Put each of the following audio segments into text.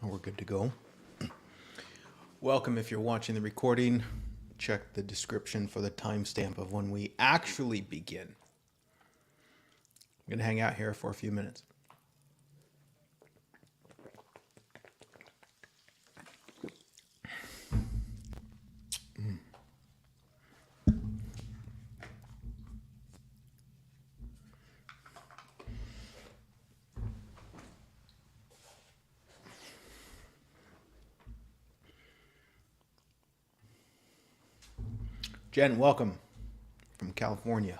We're good to go. Welcome if you're watching the recording. Check the description for the timestamp of when we actually begin. I'm going to hang out here for a few minutes. Jen, welcome from California.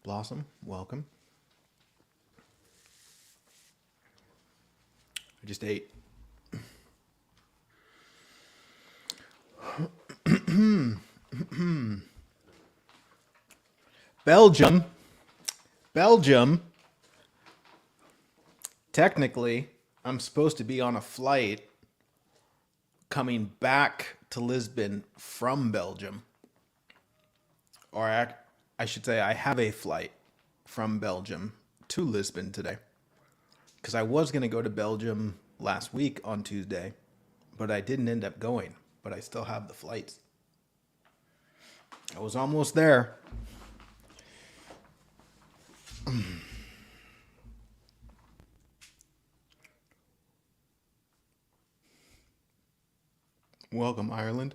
Blossom, welcome. I just ate. Belgium. Technically, I'm supposed to be on a flight coming back to Lisbon from Belgium. Or I should say I have a flight from Belgium to Lisbon today. Because I was going to go to Belgium last week on Tuesday, but I didn't end up going. But I still have the flights. I was almost there. Welcome, Ireland.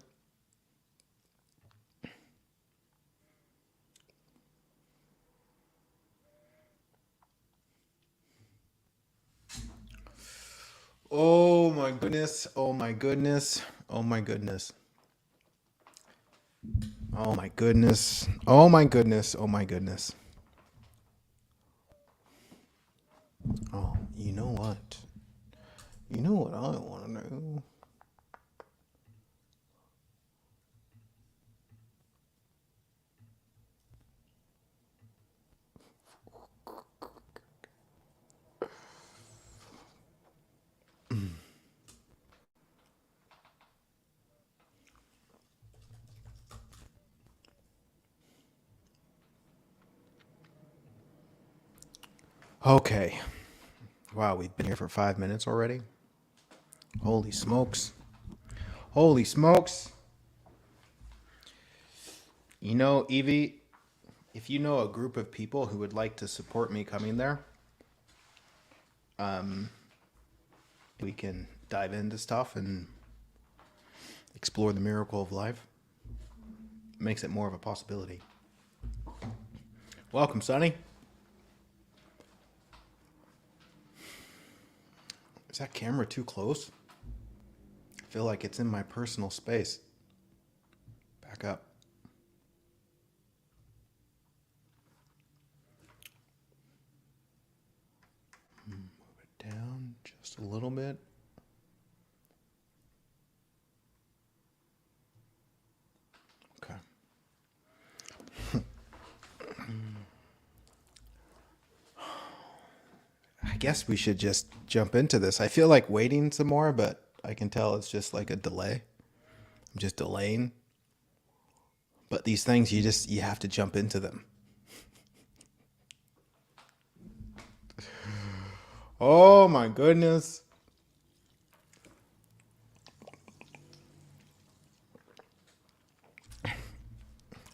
Oh my goodness. Oh my goodness. Oh my goodness. Oh my goodness. Oh my goodness. Oh my goodness. Oh, you know what? You know what I want to know? Okay. Wow, we've been here for 5 minutes already. Holy smokes. Holy smokes. You know, Evie, if you know a group of people who would like to support me coming there, we can dive into stuff and explore the miracle of life. Makes it more of a possibility. Welcome, Sonny. Is that camera too close? I feel like it's in my personal space. Back up. Move it down just a little bit. Okay. I guess we should just jump into this. I feel like waiting some more, but I can tell it's just like a delay. I'm just delaying. But these things, you have to jump into them. Oh my goodness.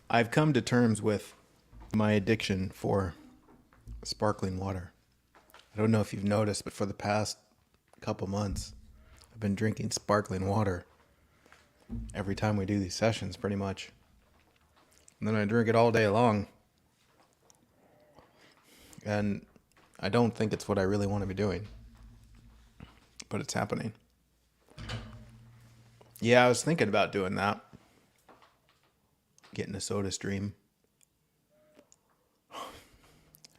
I've come to terms with my addiction for sparkling water. I don't know if you've noticed, but for the past couple months, I've been drinking sparkling water every time we do these sessions, pretty much. And then I drink it all day long. And I don't think it's what I really want to be doing. But it's happening. Yeah, I was thinking about doing that. Getting a soda stream.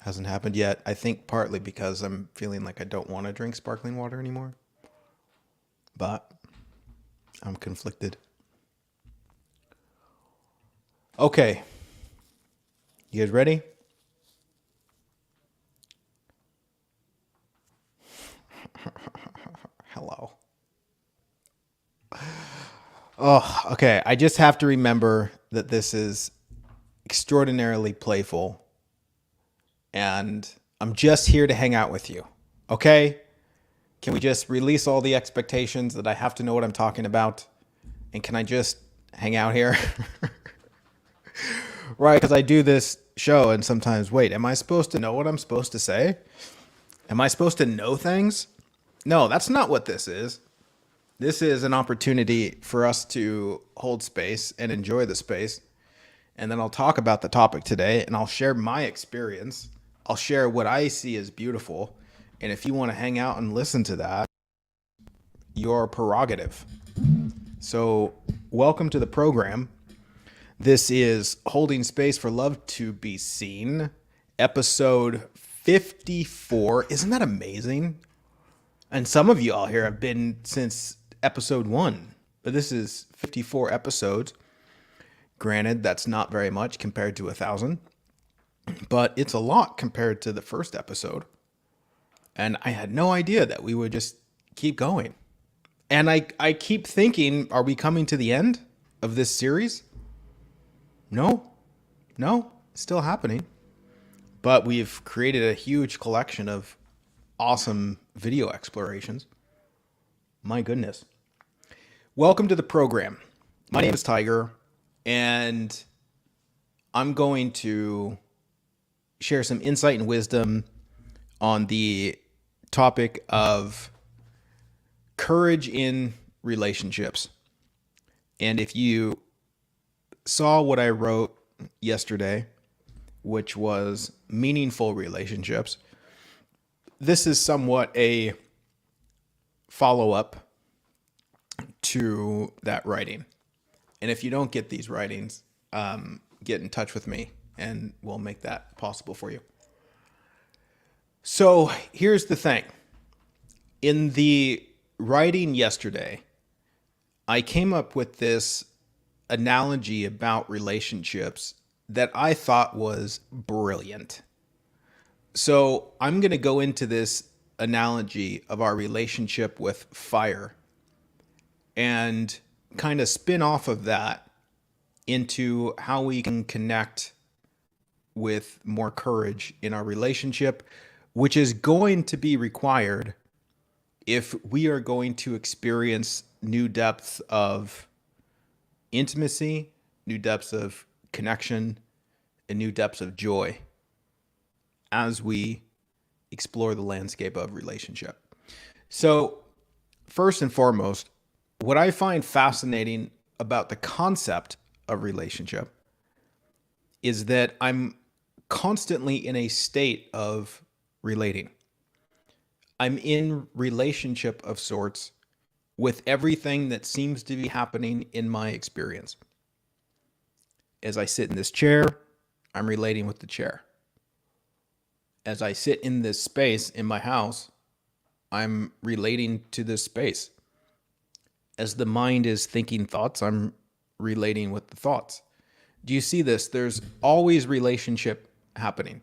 Hasn't happened yet. I think partly because I'm feeling like I don't want to drink sparkling water anymore. But I'm conflicted. Okay. You guys ready? Hello. Oh, okay. I just have to remember that this is extraordinarily playful. And I'm just here to hang out with you. Okay? Can we just release all the expectations that I have to know what I'm talking about? And can I just hang out here? Right, because I do this show and sometimes, wait, am I supposed to know what I'm supposed to say? Am I supposed to know things? No, that's not what this is. This is an opportunity for us to hold space and enjoy the space. And then I'll talk about the topic today and I'll share my experience. I'll share what I see as beautiful. And if you want to hang out and listen to that, your prerogative. So, welcome to the program. This is Holding Space for Love to Be Seen, episode 54. Isn't that amazing? And some of you all here have been since episode 1, but this is 54 episodes. Granted, that's not very much compared to 1,000, but it's a lot compared to the first episode. And I had no idea that we would just keep going. And I keep thinking, are we coming to the end of this series? No, it's still happening. But we've created a huge collection of awesome video explorations. My goodness. Welcome to the program. My name is Tiger, and I'm going to share some insight and wisdom on the topic of courage in relationships. And if you saw what I wrote yesterday, which was meaningful relationships, this is somewhat a follow-up to that writing. And if you don't get these writings, get in touch with me and we'll make that possible for you. So here's the thing. In the writing yesterday, I came up with this analogy about relationships that I thought was brilliant. So I'm going to go into this analogy of our relationship with fire and kind of spin off of that into how we can connect with more courage in our relationship, which is going to be required if we are going to experience new depths of intimacy, new depths of connection, and new depths of joy as we explore the landscape of relationship. So, first and foremost, what I find fascinating about the concept of relationship is that I'm constantly in a state of relating. I'm in relationship of sorts with everything that seems to be happening in my experience. As I sit in this chair, I'm relating with the chair. As I sit in this space in my house, I'm relating to this space. As the mind is thinking thoughts, I'm relating with the thoughts. Do you see this? There's always relationship happening.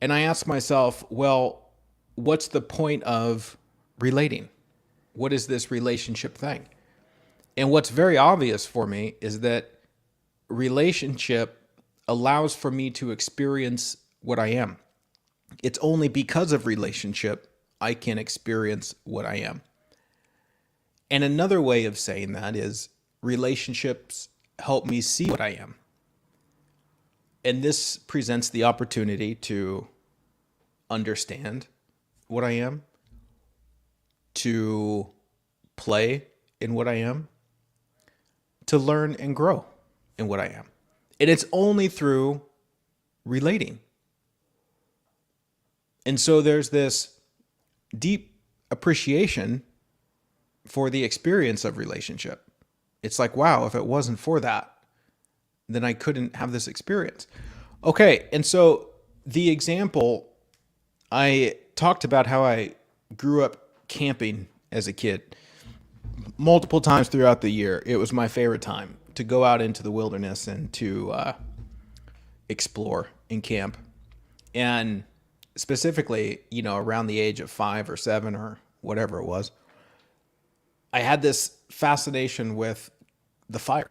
And I ask myself, well, what's the point of relating? What is this relationship thing? And what's very obvious for me is that relationship allows for me to experience what I am. It's only because of relationship I can experience what I am. And another way of saying that is relationships help me see what I am. And this presents the opportunity to understand what I am, to play in what I am, to learn and grow in what I am. And it's only through relating. And so there's this deep appreciation for the experience of relationship. It's like, wow, if it wasn't for that, then I couldn't have this experience. Okay, and so the example, I talked about how I grew up camping as a kid multiple times throughout the year. It was my favorite time to go out into the wilderness and to explore and camp. And specifically, around the age of 5 or 7 or whatever it was, I had this fascination with the fire,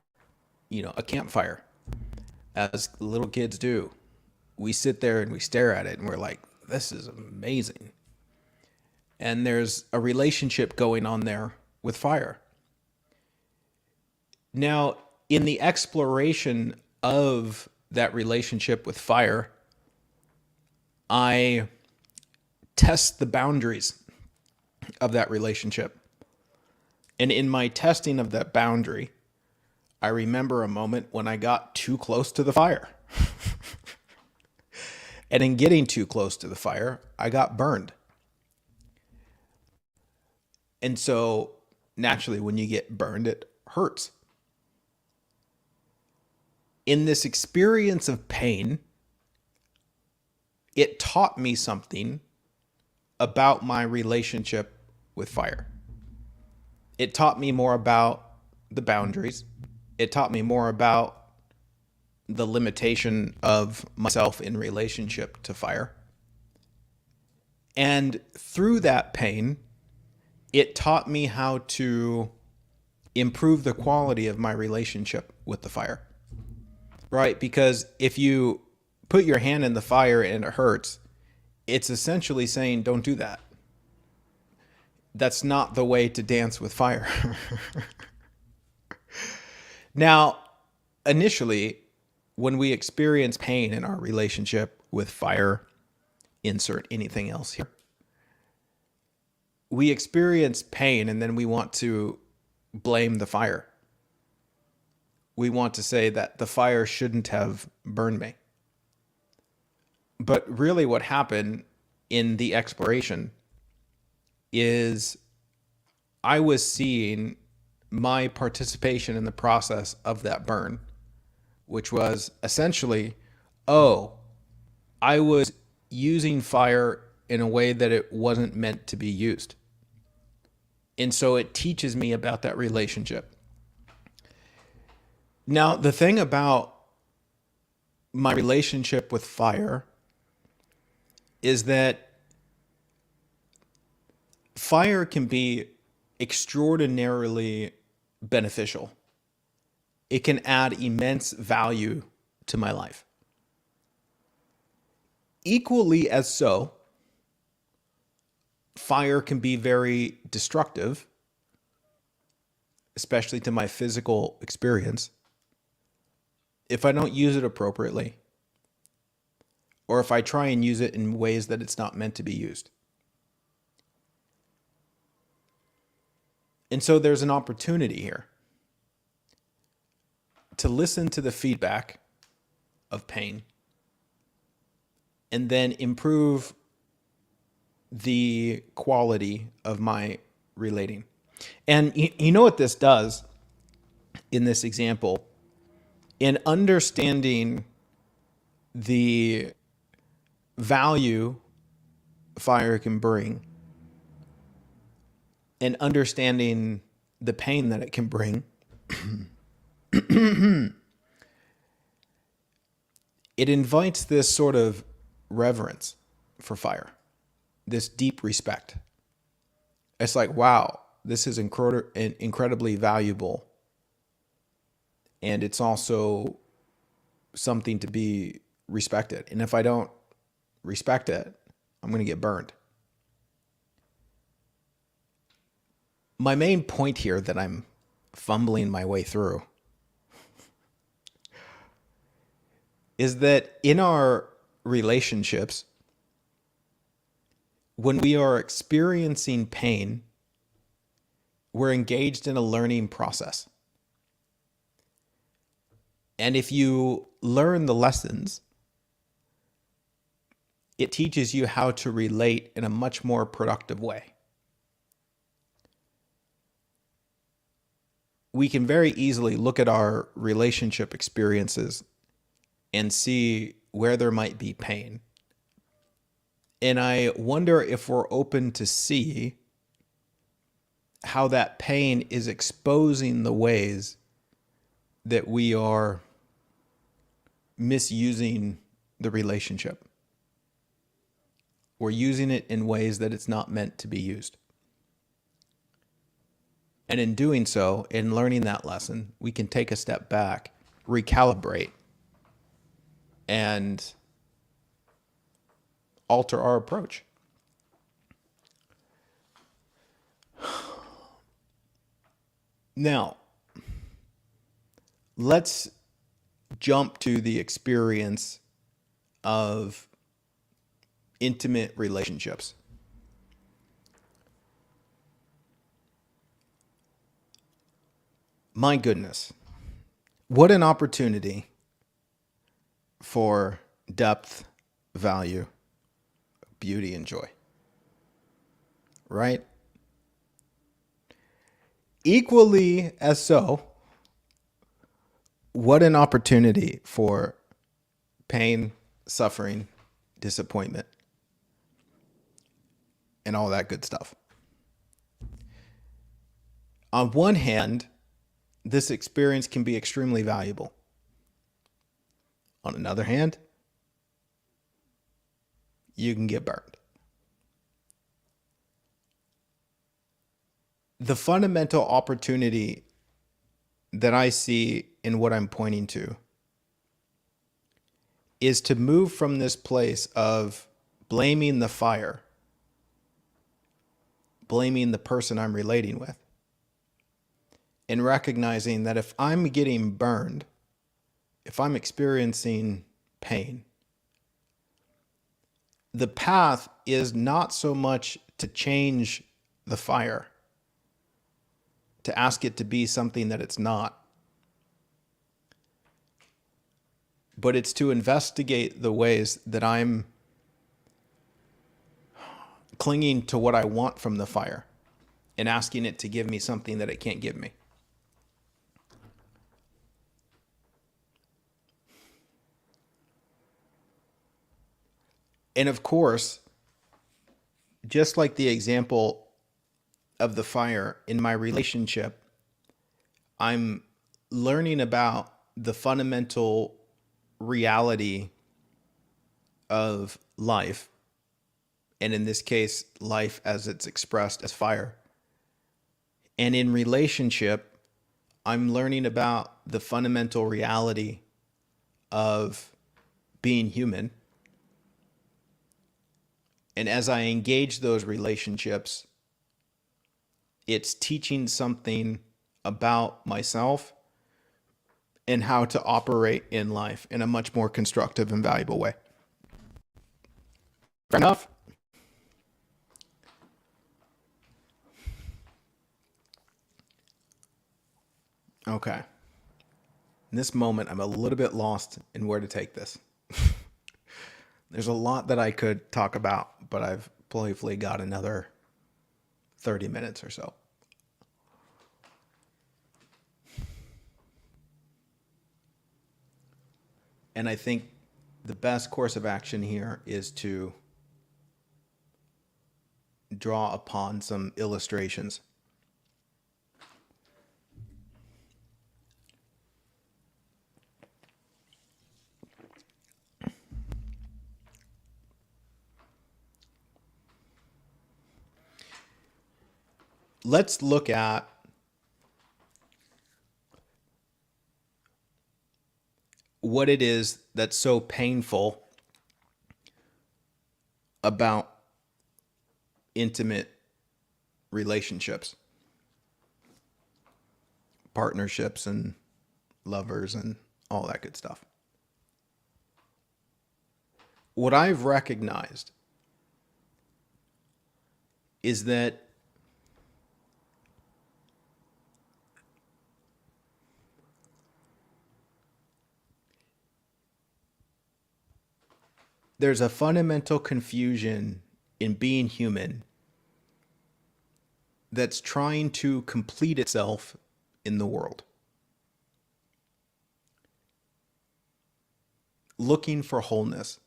a campfire, as little kids do. We sit there and we stare at it and we're like, this is amazing. and there's a relationship going on there with fire. Now, in the exploration of that relationship with fire, I test the boundaries of that relationship. And in my testing of that boundary, I remember a moment when I got too close to the fire. And in getting too close to the fire, I got burned. And so naturally, when you get burned, it hurts. In this experience of pain, it taught me something about my relationship with fire. It taught me more about the boundaries. It taught me more about the limitation of myself in relationship to fire. And through that pain, it taught me how to improve the quality of my relationship with the fire. Right? Because if you put your hand in the fire and it hurts, it's essentially saying, don't do that. That's not the way to dance with fire. Now, initially, when we experience pain in our relationship with fire, insert anything else here, we experience pain and then we want to blame the fire. We want to say that the fire shouldn't have burned me. But really what happened in the exploration is I was seeing my participation in the process of that burn, which was essentially, oh, I was using fire in a way that it wasn't meant to be used. And so it teaches me about that relationship. Now, the thing about my relationship with fire is that fire can be extraordinarily beneficial. It can add immense value to my life. Equally as so, fire can be very destructive, especially to my physical experience, if I don't use it appropriately, or if I try and use it in ways that it's not meant to be used. And so there's an opportunity here to listen to the feedback of pain and then improve the quality of my relating. And you know what this does in this example? In understanding the value fire can bring and understanding the pain that it can bring, it invites this sort of reverence for fire, this deep respect. It's like, wow, this is incredibly valuable. And it's also something to be respected. And if I don't respect it, I'm going to get burned. My main point here that I'm fumbling my way through is that in our relationships, when we are experiencing pain, we're engaged in a learning process. And if you learn the lessons, it teaches you how to relate in a much more productive way. We can very easily look at our relationship experiences and see where there might be pain. And I wonder if we're open to see how that pain is exposing the ways that we are misusing the relationship. We're using it in ways that it's not meant to be used. And in doing so, in learning that lesson, we can take a step back, recalibrate, and alter our approach. Now, let's jump to the experience of intimate relationships. My goodness, what an opportunity for depth, value, beauty, and joy. Right? Equally as so, what an opportunity for pain, suffering, disappointment, and all that good stuff. On one hand, this experience can be extremely valuable. On another hand, you can get burned. The fundamental opportunity that I see in what I'm pointing to is to move from this place of blaming the fire, blaming the person I'm relating with, and recognizing that if I'm getting burned, if I'm experiencing pain, the path is not so much to change the fire, to ask it to be something that it's not, but it's to investigate the ways that I'm clinging to what I want from the fire and asking it to give me something that it can't give me. And of course, just like the example of the fire in my relationship, I'm learning about the fundamental reality of life. And in this case, life as it's expressed as fire. And in relationship, I'm learning about the fundamental reality of being human. And as I engage those relationships, it's teaching something about myself and how to operate in life in a much more constructive and valuable way. Fair enough? Okay. In this moment, I'm a little bit lost in where to take this. There's a lot that I could talk about, but I've playfully got another 30 minutes or so. And I think the best course of action here is to draw upon some illustrations. Let's look at what it is that's so painful about intimate relationships, partnerships, and lovers, and all that good stuff. What I've recognized is that there's a fundamental confusion in being human that's trying to complete itself in the world. Looking for wholeness,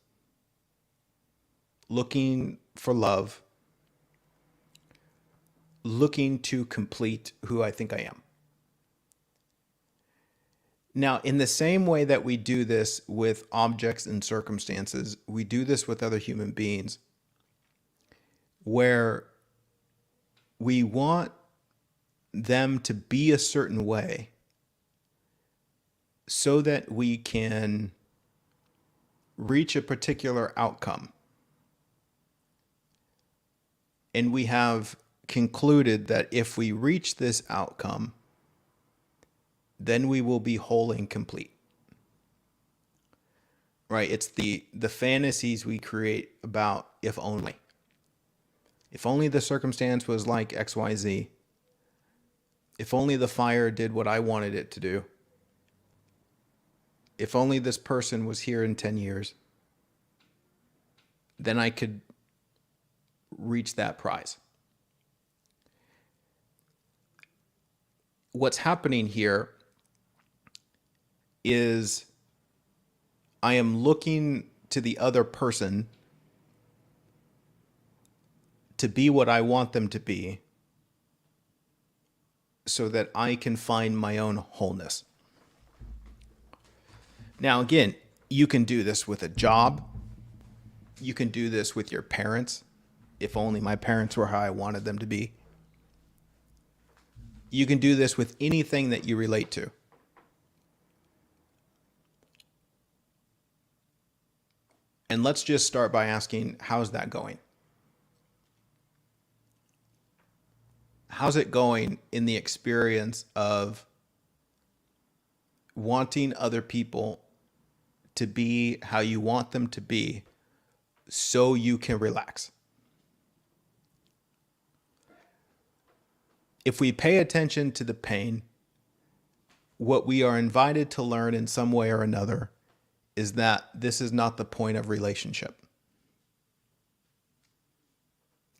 looking for love, looking to complete who I think I am. Now, in the same way that we do this with objects and circumstances, we do this with other human beings, where we want them to be a certain way so that we can reach a particular outcome. And we have concluded that if we reach this outcome, then we will be whole and complete. Right? It's the fantasies we create about if only. If only the circumstance was like XYZ. If only the fire did what I wanted it to do. If only this person was here in 10 years, then I could reach that prize. What's happening here is I am looking to the other person to be what I want them to be so that I can find my own wholeness. Now, again, you can do this with a job. You can do this with your parents. If only my parents were how I wanted them to be. You can do this with anything that you relate to. And let's just start by asking, how's that going? How's it going in the experience of wanting other people to be how you want them to be so you can relax? If we pay attention to the pain, what we are invited to learn in some way or another is that this is not the point of relationship.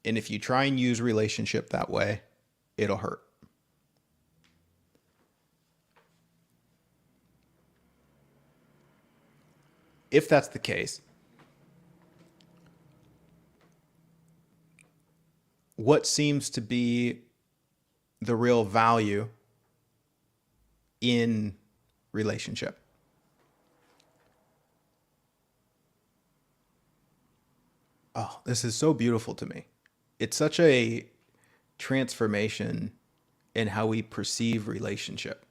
And if you try and use relationship that way, it'll hurt. If that's the case, what seems to be the real value in relationship? Oh, this is so beautiful to me. It's such a transformation in how we perceive relationship.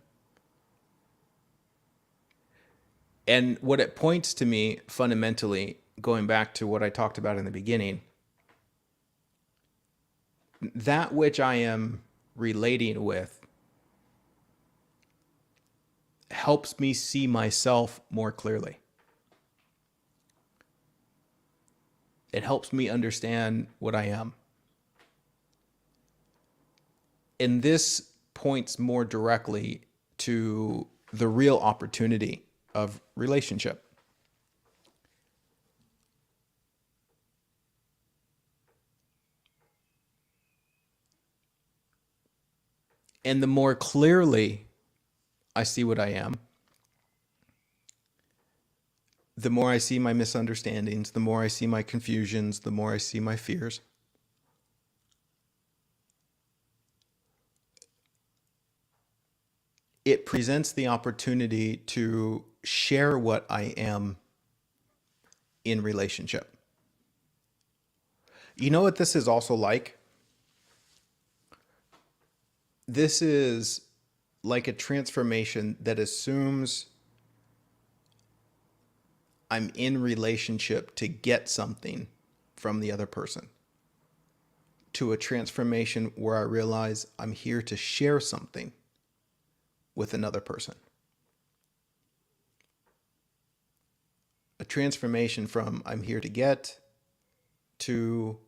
And what it points to me fundamentally, going back to what I talked about in the beginning, that which I am relating with helps me see myself more clearly. It helps me understand what I am. And this points more directly to the real opportunity of relationship. And the more clearly I see what I am, the more I see my misunderstandings, the more I see my confusions, the more I see my fears. It presents the opportunity to share what I am in relationship. You know what this is also like? This is like a transformation that assumes I'm in relationship to get something from the other person, to a transformation where I realize I'm here to share something with another person. A transformation from I'm here to get to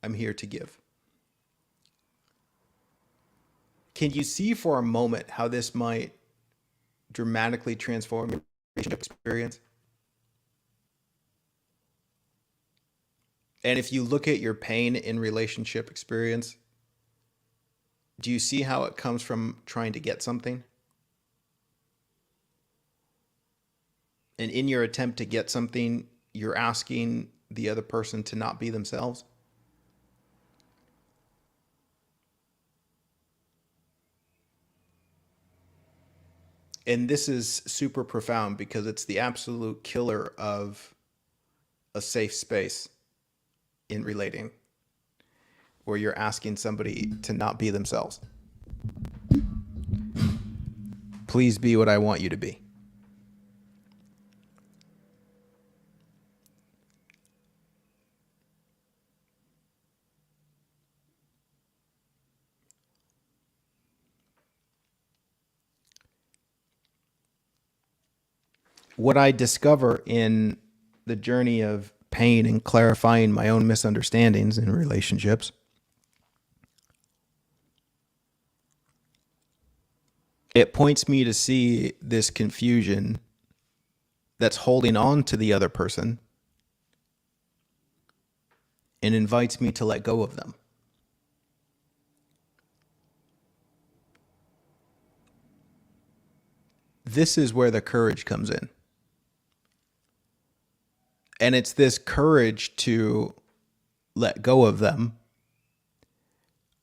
I'm here to give. Can you see for a moment how this might dramatically transform your relationship experience? And if you look at your pain in relationship experience, do you see how it comes from trying to get something? And in your attempt to get something, you're asking the other person to not be themselves? And this is super profound because it's the absolute killer of a safe space in relating, where you're asking somebody to not be themselves. Please be what I want you to be. what I discover in the journey of pain and clarifying my own misunderstandings in relationships, it points me to see this confusion that's holding on to the other person and invites me to let go of them. This is where the courage comes in. And it's this courage to let go of them,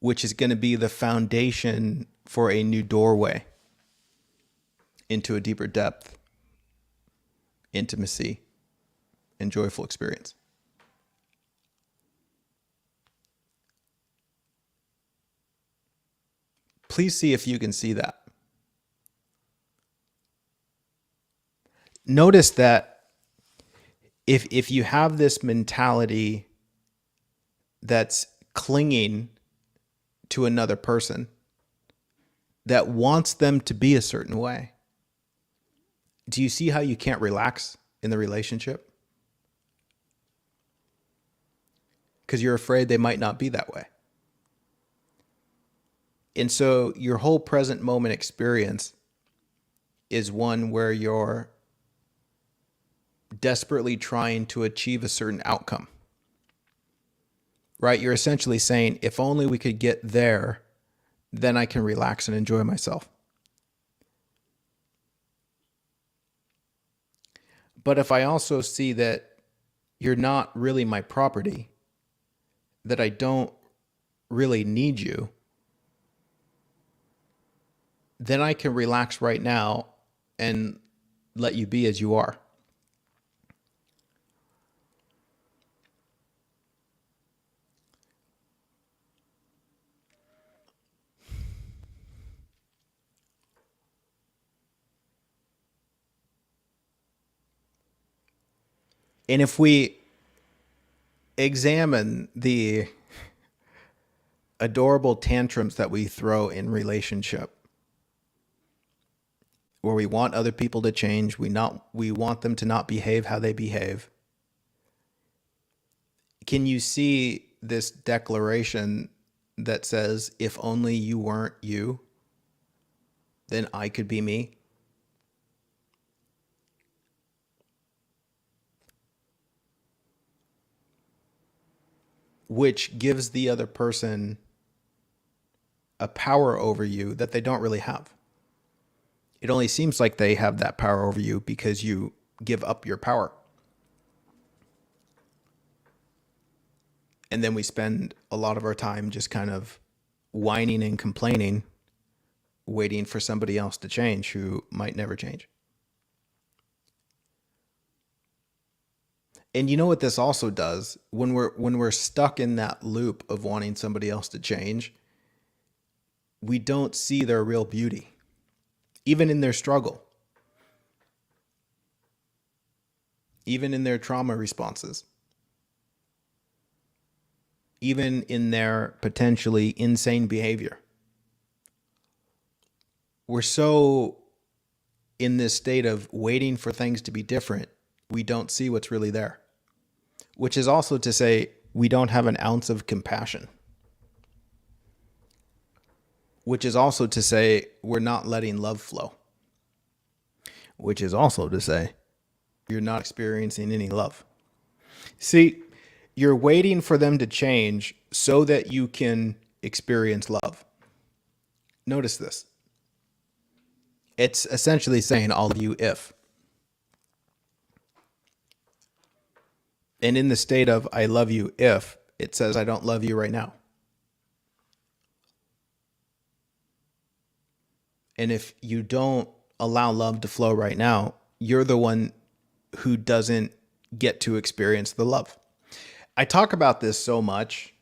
which is going to be the foundation for a new doorway into a deeper depth, intimacy, and joyful experience. Please see if you can see that. Notice that if you have this mentality that's clinging to another person, that wants them to be a certain way, do you see how you can't relax in the relationship? Because you're afraid they might not be that way. And so your whole present moment experience is one where you're desperately trying to achieve a certain outcome, right? You're essentially saying, if only we could get there, then I can relax and enjoy myself. But if I also see that you're not really my property, that I don't really need you, then I can relax right now and let you be as you are. And if we examine the adorable tantrums that we throw in relationship, where we want other people to change, we want them to not behave how they behave. Can you see this declaration that says, if only you weren't you, then I could be me? Which gives the other person a power over you that they don't really have. It only seems like they have that power over you because you give up your power. And then we spend a lot of our time just kind of whining and complaining, waiting for somebody else to change who might never change. And you know what this also does? When we're stuck in that loop of wanting somebody else to change, we don't see their real beauty, even in their struggle, even in their trauma responses, even in their potentially insane behavior. We're so in this state of waiting for things to be different, we don't see what's really there, which is also to say we don't have an ounce of compassion, which is also to say we're not letting love flow, which is also to say you're not experiencing any love. See, you're waiting for them to change so that you can experience love. Notice this. It's essentially saying all of you if. And in the state of I love you if, it says I don't love you right now. And if you don't allow love to flow right now, you're the one who doesn't get to experience the love. I talk about this so much.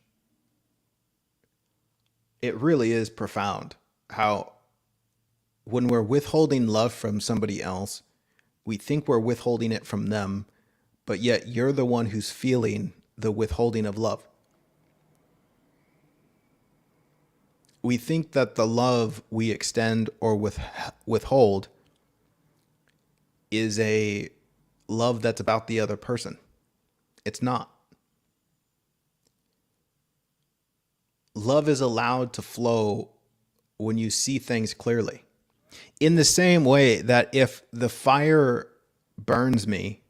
It really is profound how when we're withholding love from somebody else, we think we're withholding it from them, but yet you're the one who's feeling the withholding of love. We think that the love we extend or withhold is a love that's about the other person. It's not. Love is allowed to flow when you see things clearly. In the same way that if the fire burns me,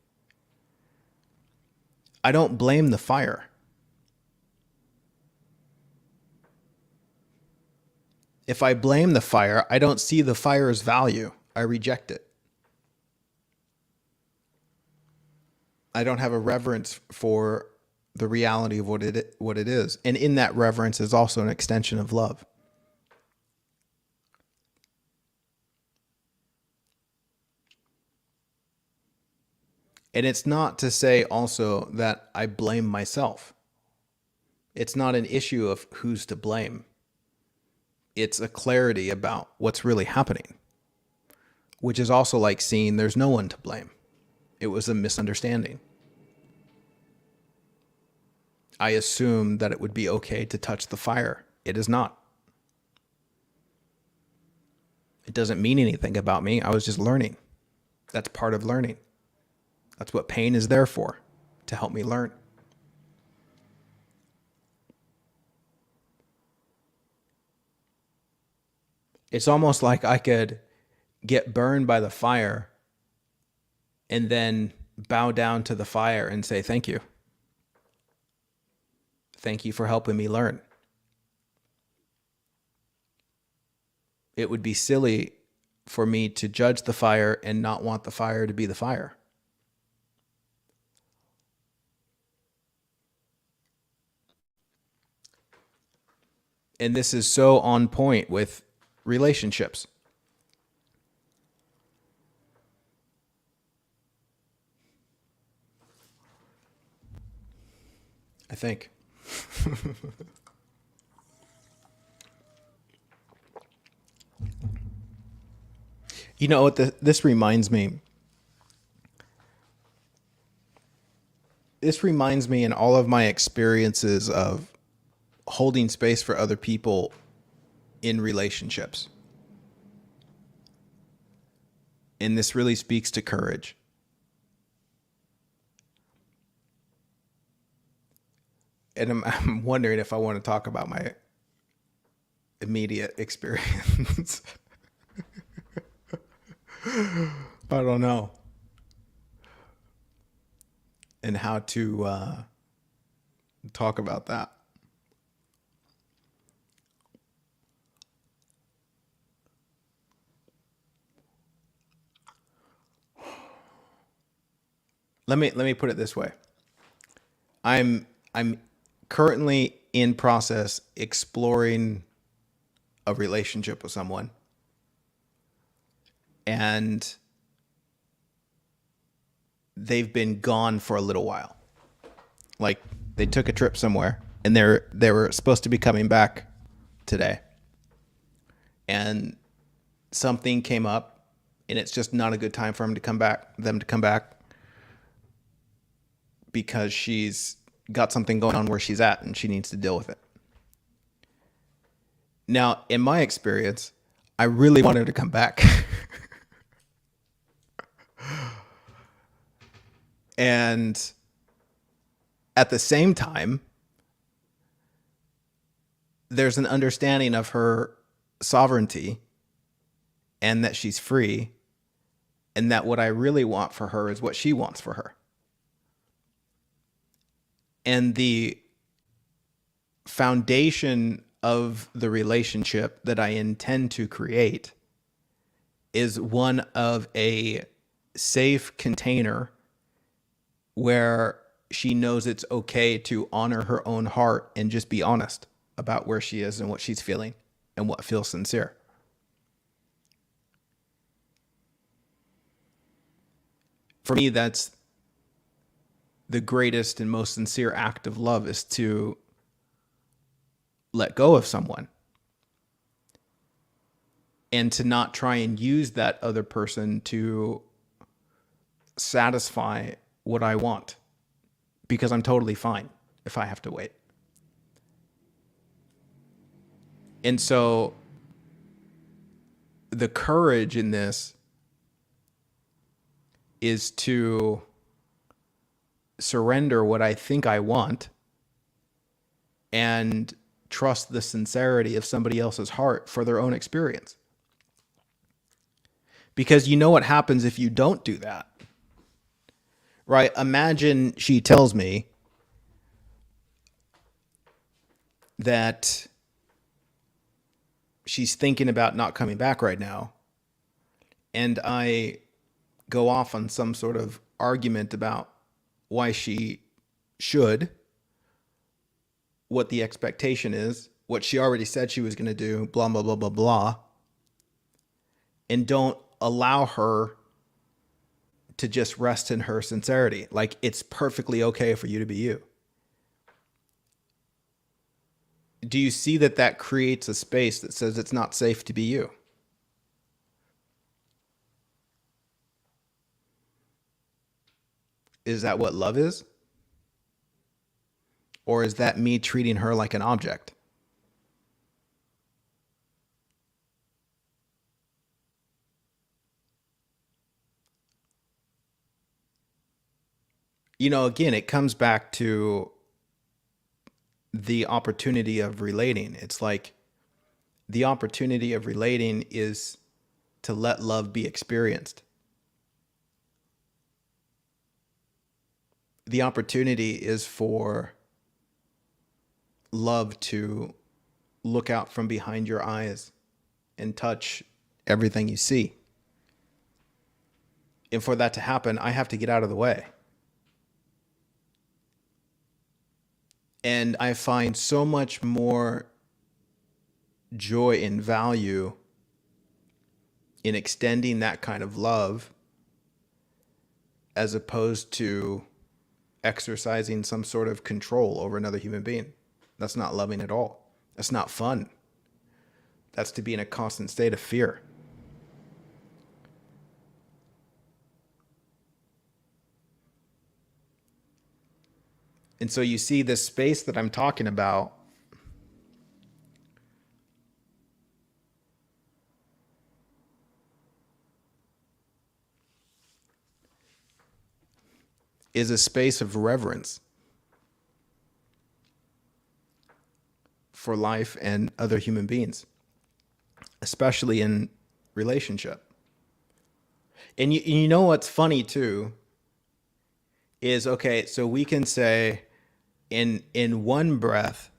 I don't blame the fire. If I blame the fire, I don't see the fire's value. I reject it. I don't have a reverence for the reality of what it is. And in that reverence is also an extension of love. And it's not to say also that I blame myself. It's not an issue of who's to blame. It's a clarity about what's really happening, which is also like seeing there's no one to blame. It was a misunderstanding. I assumed that it would be okay to touch the fire. It is not. It doesn't mean anything about me. I was just learning. That's part of learning. That's what pain is there for, to help me learn. It's almost like I could get burned by the fire and then bow down to the fire and say, thank you. Thank you for helping me learn. It would be silly for me to judge the fire and not want the fire to be the fire. And this is so on point with relationships. I think. You know what this reminds me? This reminds me in all of my experiences of holding space for other people in relationships. And this really speaks to courage. And I'm wondering if I want to talk about my immediate experience. I don't know. And how to talk about that. Let me put it this way. I'm currently in process exploring a relationship with someone. And they've been gone for a little while. Like they took a trip somewhere and they were supposed to be coming back today. And something came up and it's just not a good time for them to come back because she's got something going on where she's at and she needs to deal with it. Now, in my experience, I really wanted her to come back. And at the same time, there's an understanding of her sovereignty and that she's free, and that what I really want for her is what she wants for her. And the foundation of the relationship that I intend to create is one of a safe container where she knows it's okay to honor her own heart and just be honest about where she is and what she's feeling and what feels sincere. For me, that's the greatest and most sincere act of love, is to let go of someone and to not try and use that other person to satisfy what I want, because I'm totally fine if I have to wait. And so the courage in this is to surrender what I think I want and trust the sincerity of somebody else's heart for their own experience. Because you know what happens if you don't do that, right? Imagine she tells me that she's thinking about not coming back right now, and I go off on some sort of argument about why she should, what the expectation is, what she already said she was going to do, blah, blah, blah, blah, blah, and don't allow her to just rest in her sincerity. Like, it's perfectly okay for you to be you. Do you see that that creates a space that says it's not safe to be you? Is that what love is? Or is that me treating her like an object? You know, again, it comes back to the opportunity of relating. It's like the opportunity of relating is to let love be experienced. The opportunity is for love to look out from behind your eyes and touch everything you see. And for that to happen, I have to get out of the way. And I find so much more joy and value in extending that kind of love as opposed to exercising some sort of control over another human being. That's not loving at all. That's not fun. That's to be in a constant state of fear. And so you see this space that I'm talking about is a space of reverence for life and other human beings, especially in relationship. And you know what's funny too is, okay, so we can say in one breath,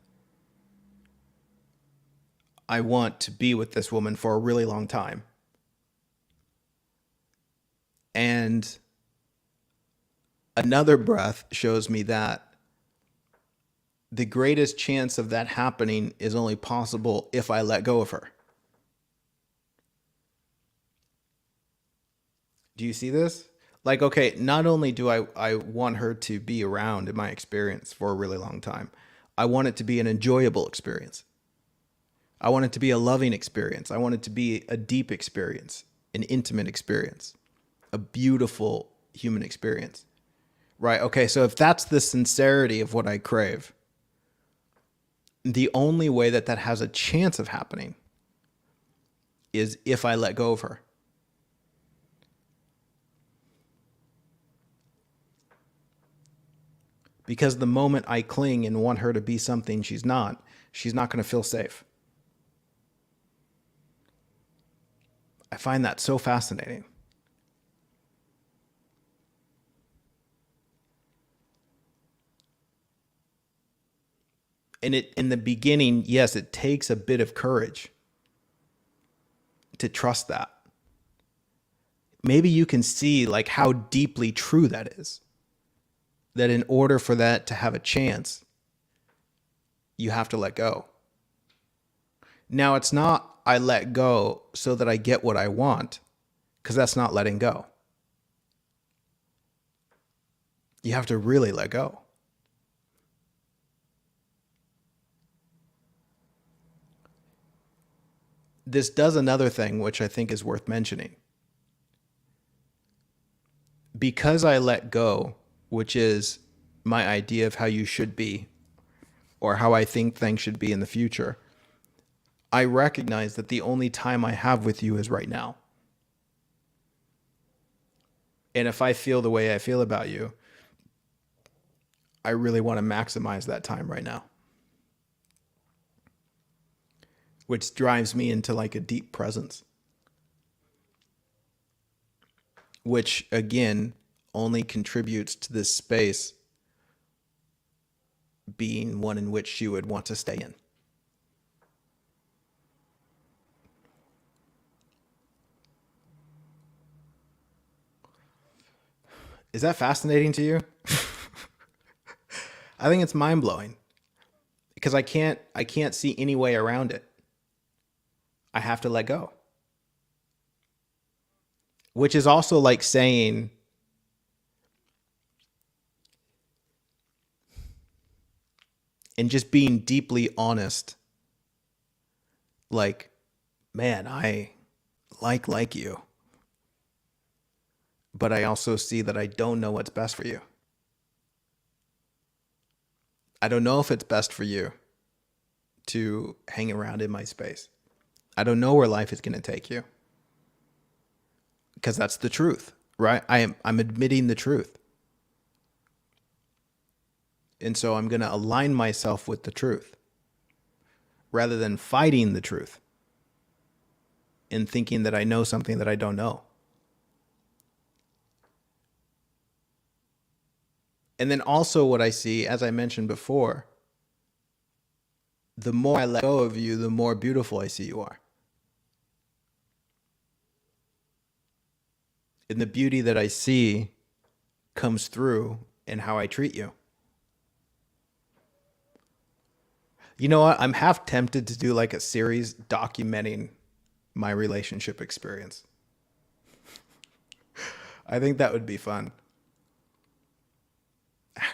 I want to be with this woman for a really long time. And another breath shows me that the greatest chance of that happening is only possible if I let go of her. Do you see this? Like, okay, not only do I want her to be around in my experience for a really long time, I want it to be an enjoyable experience. I want it to be a loving experience. I want it to be a deep experience, an intimate experience, a beautiful human experience. Right? Okay, so if that's the sincerity of what I crave, the only way that that has a chance of happening is if I let go of her. Because the moment I cling and want her to be something she's not going to feel safe. I find that so fascinating. And it, in the beginning, yes, it takes a bit of courage to trust that. Maybe you can see like how deeply true that is. That in order for that to have a chance, you have to let go. Now, it's not I let go so that I get what I want, because that's not letting go. You have to really let go. This does another thing, which I think is worth mentioning. Because I let go, which is my idea of how you should be, or how I think things should be in the future, I recognize that the only time I have with you is right now. And if I feel the way I feel about you, I really want to maximize that time right now, which drives me into like a deep presence, which again only contributes to this space being one in which you would want to stay in. Is that fascinating to you? I think it's mind blowing because I can't see any way around it. I have to let go. Which is also like saying, and just being deeply honest, like, man, I like you, but I also see that I don't know what's best for you. I don't know if it's best for you to hang around in my space. I don't know where life is going to take you, because that's the truth, right? I'm admitting the truth. And so I'm going to align myself with the truth rather than fighting the truth and thinking that I know something that I don't know. And then also what I see, as I mentioned before, the more I let go of you, the more beautiful I see you are. And the beauty that I see comes through in how I treat you. You know what? I'm half tempted to do like a series documenting my relationship experience. I think that would be fun.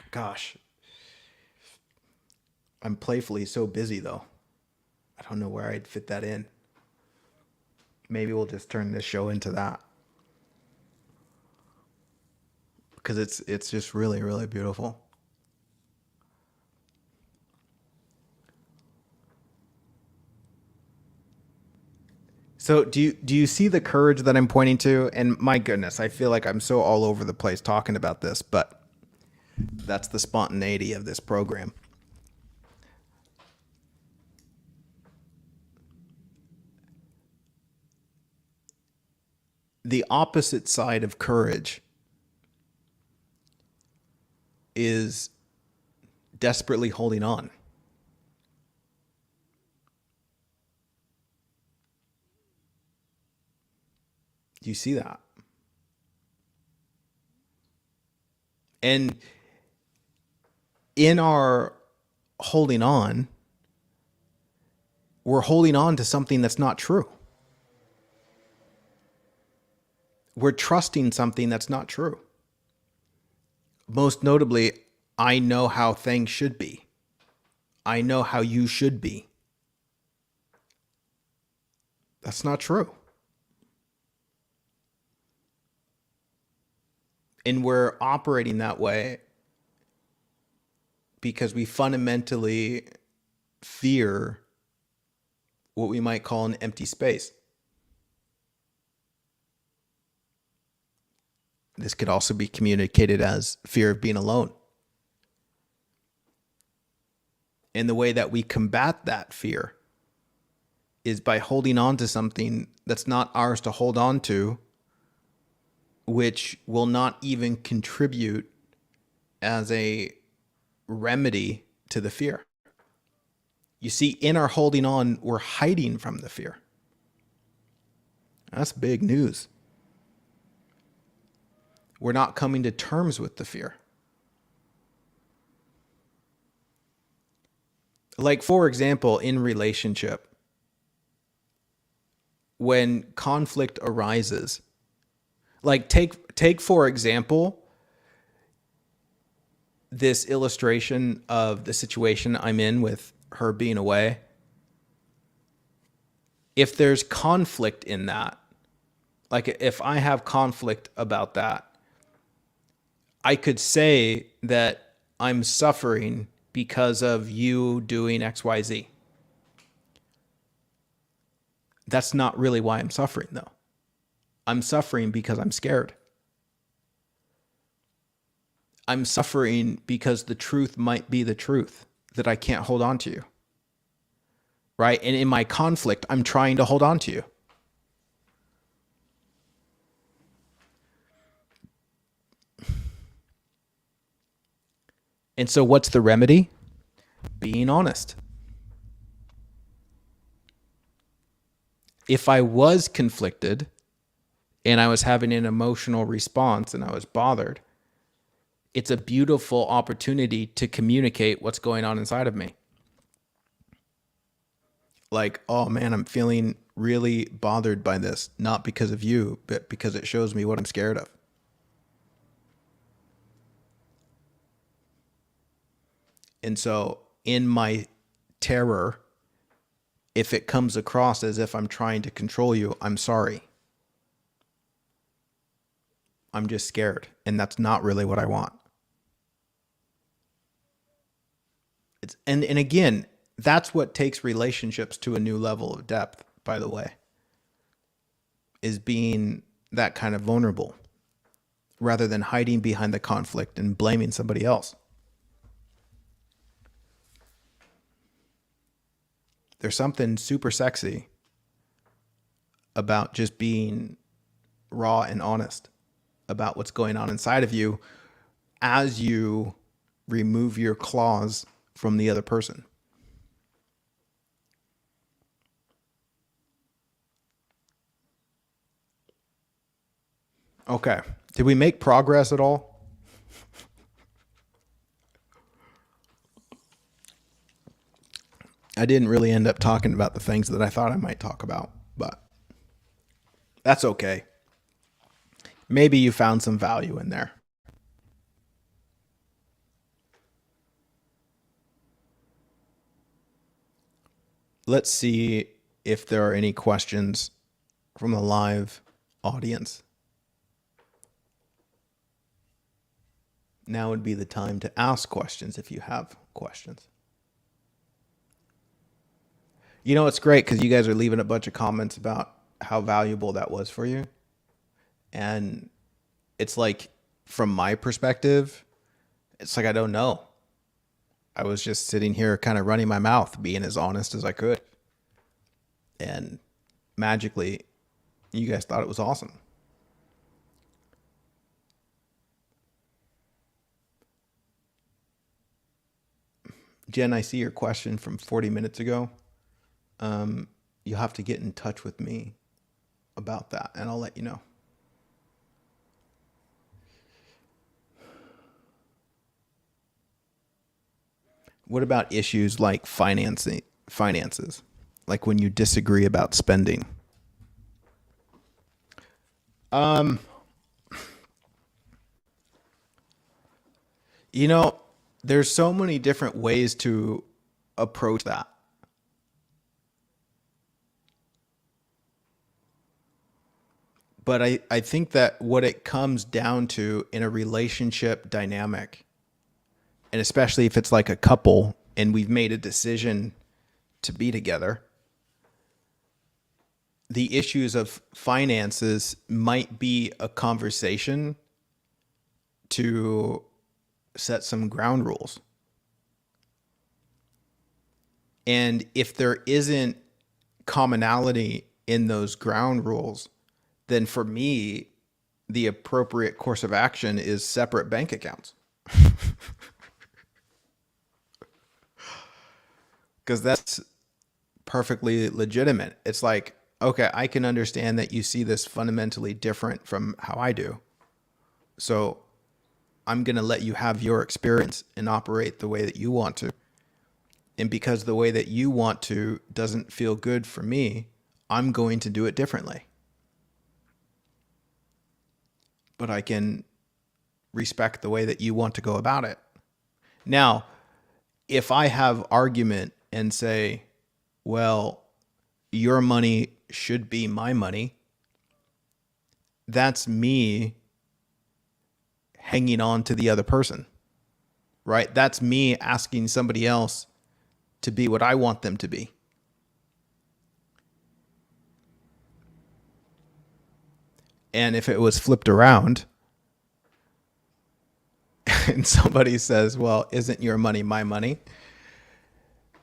Gosh, I'm playfully so busy though. I don't know where I'd fit that in. Maybe we'll just turn this show into that. Because it's just really, really beautiful. So do you see the courage that I'm pointing to? And my goodness, I feel like I'm so all over the place talking about this, but that's the spontaneity of this program. The opposite side of courage is desperately holding on. Do you see that? And in our holding on, we're holding on to something that's not true. We're trusting something that's not true. Most notably, I know how things should be. I know how you should be. That's not true. And we're operating that way because we fundamentally fear what we might call an empty space. This could also be communicated as fear of being alone. And the way that we combat that fear is by holding on to something that's not ours to hold on to, which will not even contribute as a remedy to the fear. You see, in our holding on, we're hiding from the fear. That's big news. We're not coming to terms with the fear. Like, for example, in relationship, when conflict arises, like take for example, this illustration of the situation I'm in with her being away. If there's conflict in that, like if I have conflict about that, I could say that I'm suffering because of you doing XYZ. That's not really why I'm suffering though. I'm suffering because I'm scared. I'm suffering because the truth might be the truth that I can't hold on to. Right? And in my conflict, I'm trying to hold on to you. And so what's the remedy? Being honest. If I was conflicted and I was having an emotional response and I was bothered, it's a beautiful opportunity to communicate what's going on inside of me. Like, oh man, I'm feeling really bothered by this, not because of you, but because it shows me what I'm scared of. And so in my terror, if it comes across as if I'm trying to control you, I'm sorry. I'm just scared. And that's not really what I want. And again, that's what takes relationships to a new level of depth, by the way, is being that kind of vulnerable rather than hiding behind the conflict and blaming somebody else. There's something super sexy about just being raw and honest about what's going on inside of you as you remove your claws from the other person. Okay. Did we make progress at all? I didn't really end up talking about the things that I thought I might talk about, but that's okay. Maybe you found some value in there. Let's see if there are any questions from the live audience. Now would be the time to ask questions if you have questions. You know, it's great because you guys are leaving a bunch of comments about how valuable that was for you. And it's like, from my perspective, it's like, I don't know. I was just sitting here kind of running my mouth, being as honest as I could. And magically, you guys thought it was awesome. Jen, I see your question from 40 minutes ago. You'll have to get in touch with me about that, and I'll let you know. What about issues like finances? Like when you disagree about spending? You know, there's so many different ways to approach that. But I think that what it comes down to in a relationship dynamic, and especially if it's like a couple and we've made a decision to be together, the issues of finances might be a conversation to set some ground rules. And if there isn't commonality in those ground rules, then for me, the appropriate course of action is separate bank accounts. Because that's perfectly legitimate. It's like, okay, I can understand that you see this fundamentally different from how I do. So I'm going to let you have your experience and operate the way that you want to. And because the way that you want to doesn't feel good for me, I'm going to do it differently. But I can respect the way that you want to go about it. Now, if I have argument and say, well, your money should be my money, that's me hanging on to the other person, right? That's me asking somebody else to be what I want them to be. And if it was flipped around, and somebody says, well, isn't your money my money?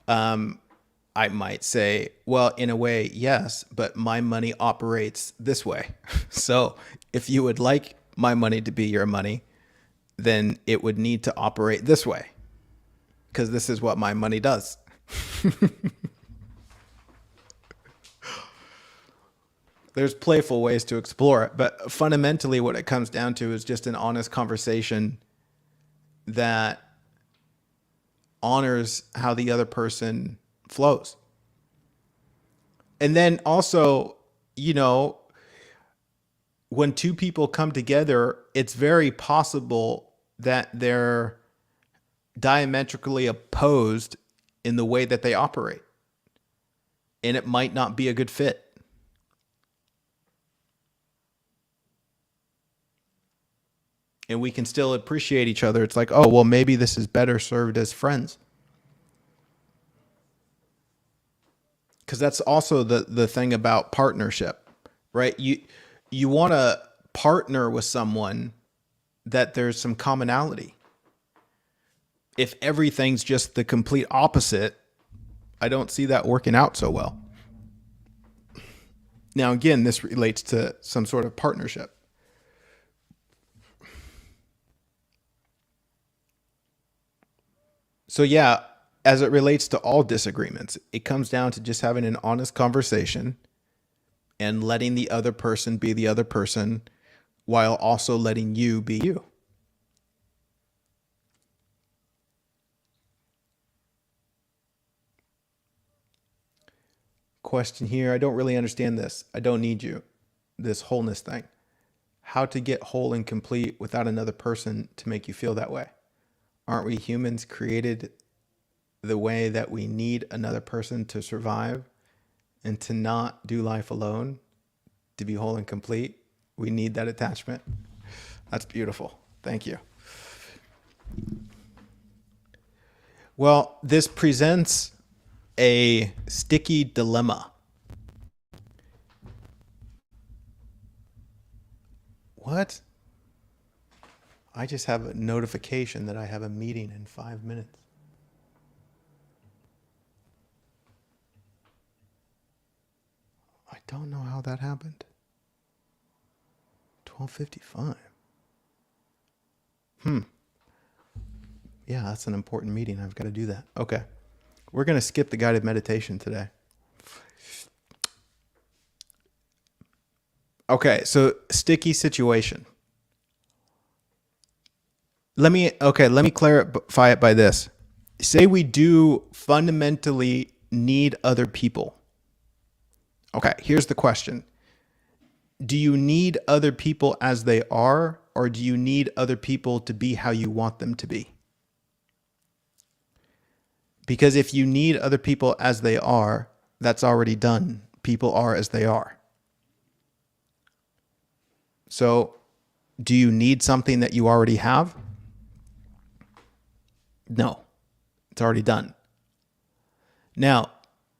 I might say, well, in a way, yes, but my money operates this way. So if you would like my money to be your money, then it would need to operate this way, because this is what my money does. There's playful ways to explore it, but fundamentally what it comes down to is just an honest conversation that honors how the other person flows. And then also, you know, when two people come together, it's very possible that they're diametrically opposed in the way that they operate. And it might not be a good fit. And we can still appreciate each other. It's like, oh, well, maybe this is better served as friends. Because that's also the thing about partnership, right? You want to partner with someone that there's some commonality. If everything's just the complete opposite, I don't see that working out so well. Now, again, this relates to some sort of partnership. So yeah, as it relates to all disagreements, it comes down to just having an honest conversation and letting the other person be the other person while also letting you be you. Question here. I don't really understand this. I don't need you. This wholeness thing. How to get whole and complete without another person to make you feel that way? Aren't we humans created the way that we need another person to survive and to not do life alone, to be whole and complete? We need that attachment. That's beautiful. Thank you. Well, this presents a sticky dilemma. What? I just have a notification that I have a meeting in 5 minutes. I don't know how that happened. 12:55. Yeah, that's an important meeting. I've got to do that. Okay. We're going to skip the guided meditation today. Okay, so sticky situation. Let me clarify it by this. Say we do fundamentally need other people. Okay, here's the question. Do you need other people as they are, or do you need other people to be how you want them to be? Because if you need other people as they are, that's already done. People are as they are. So, do you need something that you already have? No, it's already done. Now,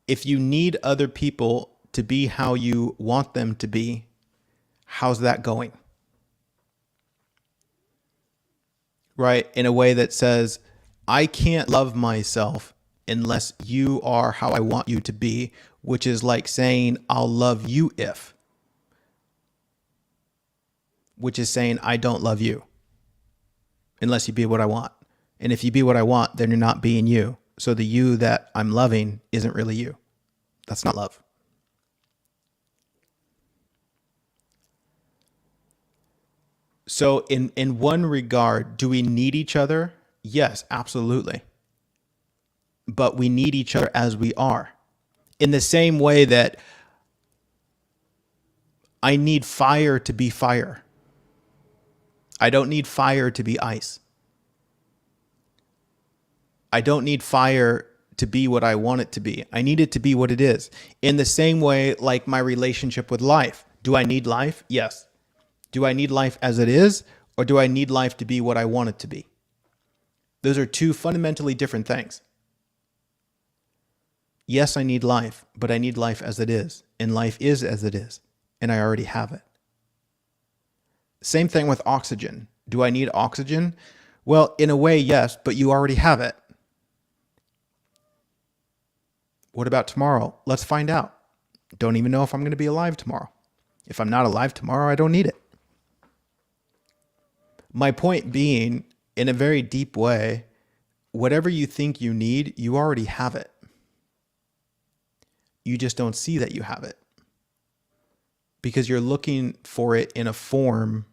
if you need other people to be how you want them to be, how's that going? Right? In a way that says, I can't love myself unless you are how I want you to be, which is like saying, I'll love you if, which is saying, I don't love you unless you be what I want. And if you be what I want, then you're not being you. So the you that I'm loving isn't really you. That's not love. So in one regard, do we need each other? Yes, absolutely. But we need each other as we are. In the same way that I need fire to be fire. I don't need fire to be ice. I don't need fire to be what I want it to be. I need it to be what it is. In the same way, like my relationship with life. Do I need life? Yes. Do I need life as it is, or do I need life to be what I want it to be? Those are two fundamentally different things. Yes, I need life, but I need life as it is, and life is as it is, and I already have it. Same thing with oxygen. Do I need oxygen? Well, in a way, yes, but you already have it. What about tomorrow? Let's find out. Don't even know if I'm going to be alive tomorrow. If I'm not alive tomorrow, I don't need it. My point being, in a very deep way, whatever you think you need, you already have it. You just don't see that you have it because you're looking for it in a form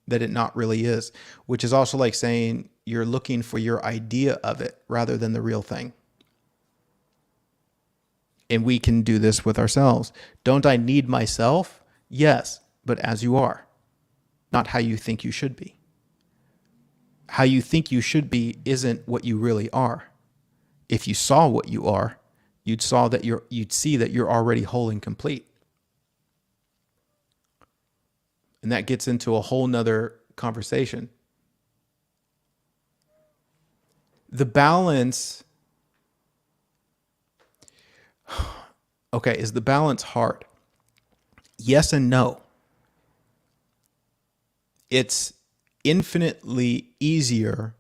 that it not really is, which is also like saying you're looking for your idea of it rather than the real thing. And we can do this with ourselves. Don't I need myself? Yes, but as you are, not how you think you should be. How you think you should be isn't what you really are. If you saw what you are, you'd see that you're already whole and complete. And that gets into a whole nother conversation. The balance, okay, is the balance hard? Yes and no. It's infinitely easier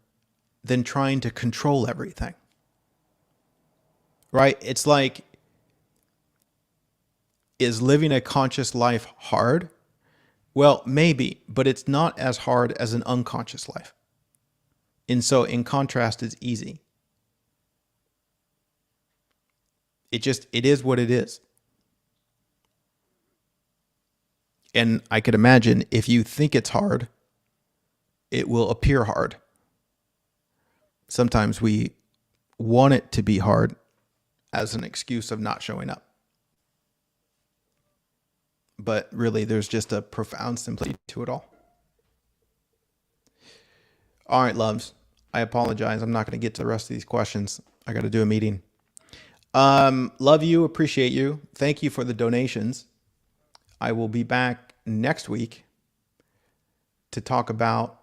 than trying to control everything. Right? It's like, is living a conscious life hard? Well, maybe, but it's not as hard as an unconscious life. And so in contrast, it's easy. It is what it is. And I could imagine if you think it's hard, it will appear hard. Sometimes we want it to be hard as an excuse of not showing up. But really, there's just a profound simplicity to it all. All right, loves. I apologize. I'm not going to get to the rest of these questions. I got to do a meeting. Love you. Appreciate you. Thank you for the donations. I will be back next week to talk about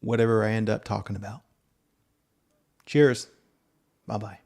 whatever I end up talking about. Cheers. Bye-bye.